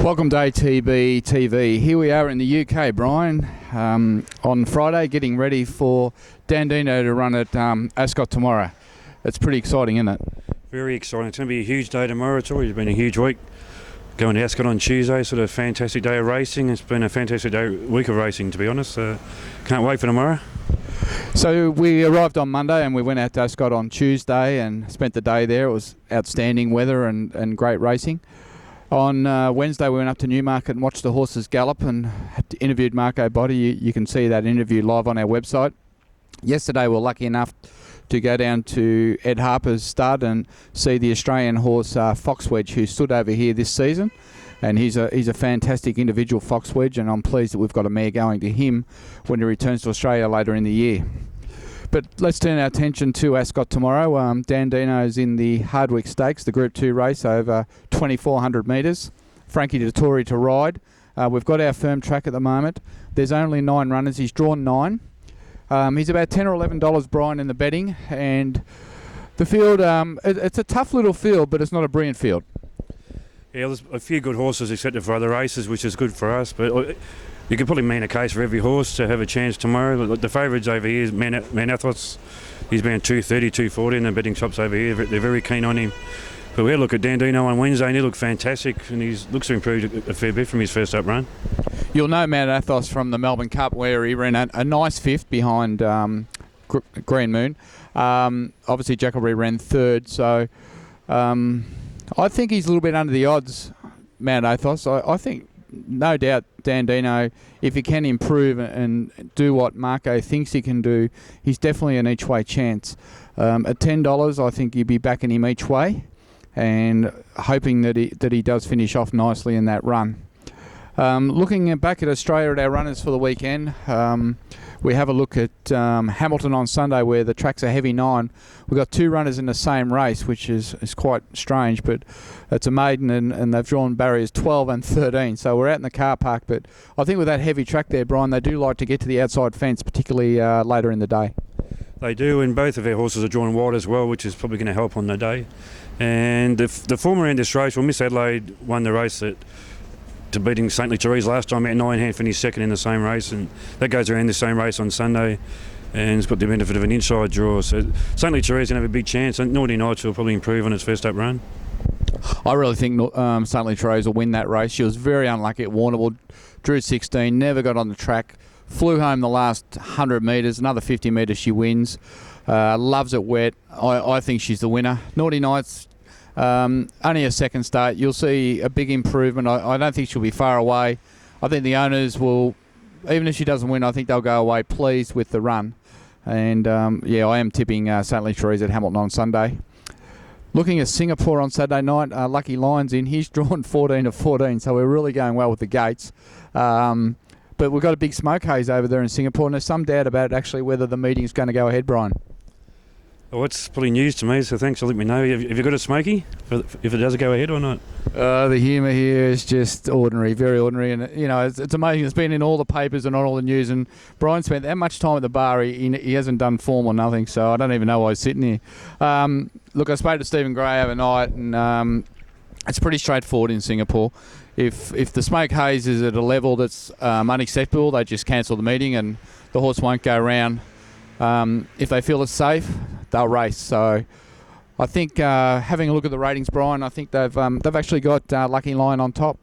Welcome to ATBTV. Here we are in the UK, Brian, on Friday, getting ready for Dandino to run at Ascot tomorrow. It's pretty exciting, isn't it? Very exciting. It's going to be a huge day tomorrow. It's always been a huge week. Going to Ascot on Tuesday, sort of fantastic day of racing. It's been a fantastic week of racing, to be honest. Can't wait for tomorrow. So we arrived on Monday and we went out to Ascot on Tuesday and spent the day there. It was outstanding weather and great racing. On Wednesday we went up to Newmarket and watched the horses gallop and interviewed Marco Botti. You can see that interview live on our website. Yesterday we were lucky enough to go down to Ed Harper's stud and see the Australian horse Fox Wedge, who stood over here this season, and he's a fantastic individual, Fox Wedge, and I'm pleased that we've got a mare going to him when he returns to Australia later in the year. But let's turn our attention to Ascot tomorrow. Dandino's in the Hardwick Stakes, the Group 2 race over 2,400 metres. Frankie Dettori to ride. We've got our firm track at the moment. There's only 9 runners. He's drawn 9. He's about $10 or $11, Brian, in the betting. And the field, it's a tough little field, but it's not a brilliant field. Yeah, there's a few good horses accepted for other races, which is good for us. But you could probably mean a case for every horse to have a chance tomorrow. The favourites over here is Manathos. He's been 230, 240 in the betting shops over here. They're very keen on him. But we had a look at Dandino on Wednesday and he looked fantastic, and he looks to improve a fair bit from his first up run. You'll know Manathos from the Melbourne Cup, where he ran a nice fifth behind Green Moon. Obviously Jackleberry ran third, so I think he's a little bit under the odds, Manathos. I think no doubt Dandino, if he can improve and do what Marco thinks he can do, he's definitely an each way chance. At $10, I think you'd be backing him each way and hoping that he does finish off nicely in that run. Looking back at Australia at our runners for the weekend, we have a look at Hamilton on Sunday, where the track's a heavy 9. We've got 2 runners in the same race, which is quite strange, but it's a maiden and they've drawn barriers 12 and 13. So we're out in the car park, but I think with that heavy track there, Brian, they do like to get to the outside fence, particularly later in the day. They do, and both of our horses are drawn wide as well, which is probably going to help on the day. And the former end of this race, well, Miss Adelaide won the race to beating St. Therese last time at 9-hand, finished second in the same race, and that goes around the same race on Sunday, and it's got the benefit of an inside draw. So St. Therese going to have a big chance, and Naughty Nights will probably improve on its first up run. I really think St. Therese will win that race. She was very unlucky at Warrnambool, drew 16, never got on the track, flew home the last 100 metres, another 50 metres she wins. Loves it wet. I think she's the winner. Naughty Nights, only a second start. You'll see a big improvement. I don't think she'll be far away. I think the owners will, even if she doesn't win, I think they'll go away pleased with the run. And I am tipping St. Therese at Hamilton on Sunday. Looking at Singapore on Saturday night, Lucky Lion's in. He's drawn 14 of 14, so we're really going well with the gates. But we've got a big smoke haze over there in Singapore, and there's some doubt about actually whether the meeting's going to go ahead, Brian. Well, it's probably news to me, so thanks for letting me know. Have you got a smoky, if it does go ahead or not? The humour here is just ordinary, very ordinary, and it's amazing. It's been in all the papers and on all the news, and Brian spent that much time at the bar. He hasn't done form or nothing, so I don't even know why he's sitting here. Look, I spoke to Stephen Gray overnight, and it's pretty straightforward in Singapore. If the smoke haze is at a level that's unacceptable, they just cancel the meeting and the horse won't go round. If they feel it's safe, they'll race. So I think having a look at the ratings, Brian, I think they've actually got Lucky Lion on top.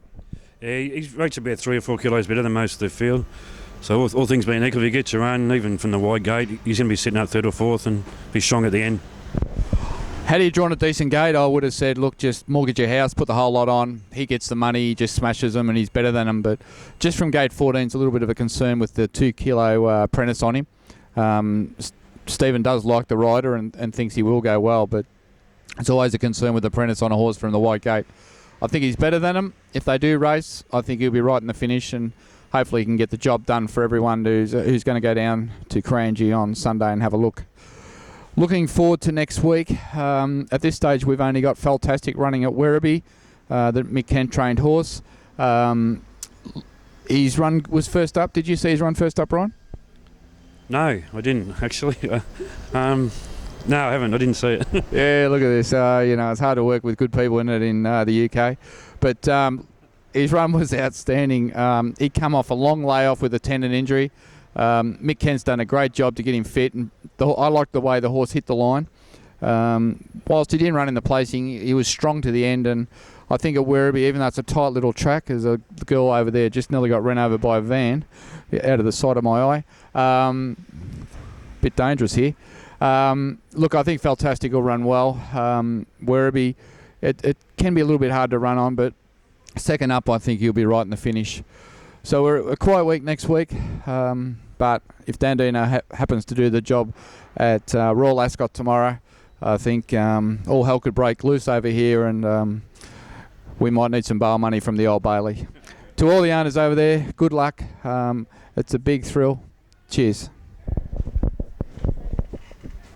Yeah, he rates about 3 or 4 kilos better than most of the field. So all things being equal, if he gets a run, even from the wide gate, he's going to be sitting up 3rd or 4th and be strong at the end. Had he drawn a decent gate, I would have said, look, just mortgage your house, put the whole lot on. He gets the money, he just smashes them, and he's better than them. But just from gate 14, it's a little bit of a concern with the 2 kilo apprentice on him. Stephen does like the rider and thinks he will go well, but it's always a concern with the apprentice on a horse from the white gate. I think he's better than him. If they do race, I think he'll be right in the finish, and hopefully he can get the job done for everyone who's going to go down to Kranji on Sunday and have a look. Looking forward to next week. At this stage, we've only got Fantastic running at Werribee, the Mick Kent trained horse. His run was first up. Did you see his run first up, Ryan? No, I didn't actually. No, I haven't. I didn't see it. Yeah, look at this. It's hard to work with good people in the UK. But his run was outstanding. He come off a long layoff with a tendon injury. Mick Kent's done a great job to get him fit, and I like the way the horse hit the line. Whilst he didn't run in the placing, he was strong to the end, and I think at Werribee, even though it's a tight little track, there's a girl over there just nearly got run over by a van out of the side of my eye. Bit dangerous here. Look, I think Fantastic will run well. Werribee, it can be a little bit hard to run on, but second up, I think he'll be right in the finish. So we're a quiet week next week, but if Dandino happens to do the job at Royal Ascot tomorrow, I think all hell could break loose over here, and we might need some bail money from the Old Bailey. To all the owners over there, good luck. It's a big thrill. Cheers.